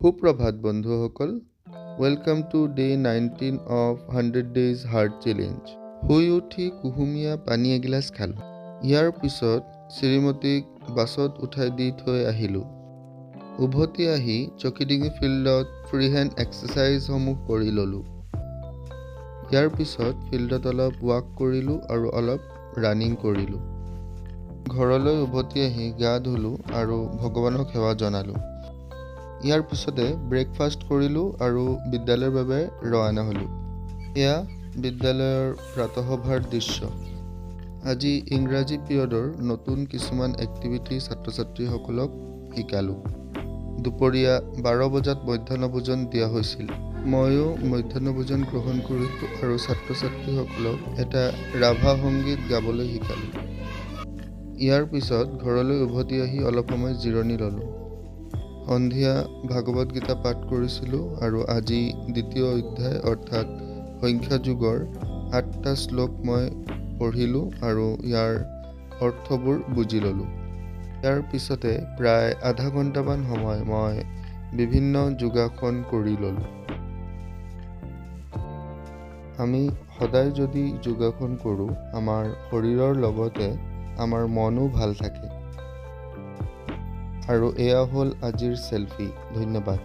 সুপ্ৰভাত বন্ধুসকল, welcome to day 19 of 100 days heart challenge. শুই উঠি কুহুমীয়া পানী এগিলাচ খালোঁ। ইয়াৰ পিছত শ্ৰীমতীক বাছত উঠাই দি থৈ আহিলোঁ। উভতি আহি চকিডিঙি ফিল্ডত ফ্ৰী হেণ্ড এক্সাৰচাইজসমূহ কৰি ল'লোঁ। ইয়াৰ পিছত ফিল্ডত অলপ ৱাক কৰিলোঁ আৰু অলপ ৰানিং কৰিলোঁ। ঘৰলৈ উভতি আহি গা ধুলোঁ আৰু ভগৱানক সেৱা জনালোঁ। ইয়াৰ পিছতে ব্ৰেকফাষ্ট কৰিলোঁ আৰু বিদ্যালয়ৰ বাবে ৰৱানা হ'লোঁ। এয়া বিদ্যালয়ৰ প্ৰাতঃসভাৰ দৃশ্য। আজি ইংৰাজী পিৰিয়ডৰ নতুন কিছুমান এক্টিভিটি ছাত্ৰ ছাত্ৰীসকলক শিকালোঁ। দুপৰীয়া 12 বজাত মধ্যাহ্নভোজন দিয়া হৈছিল। ময়ো মধ্যাহ্নভোজন গ্ৰহণ কৰিলোঁ আৰু ছাত্ৰ ছাত্ৰীসকলক এটা ৰাভা সংগীত গাবলৈ শিকালোঁ। ইয়াৰ পিছত ঘৰলৈ উভতি আহি অলপ সময় জিৰণি ল'লোঁ। সন্ধিয়া ভাগৱত গীতা পাঠ কৰিছিলোঁ আৰু আজি দ্বিতীয় অধ্যায় অৰ্থাৎ সংখ্যা যুগৰ 8টা শ্লোক মই পঢ়িলোঁ আৰু ইয়াৰ অৰ্থবোৰ বুজি ল'লোঁ। ইয়াৰ পিছতে প্ৰায় আধা ঘণ্টামান সময় মই বিভিন্ন যোগাসন কৰি ল'লোঁ। আমি সদায় যদি যোগাসন কৰোঁ, আমাৰ শৰীৰৰ লগতে আমাৰ মনো ভাল থাকে। আৰু এয়া হ'ল আজিৰ চেলফি। ধন্যবাদ।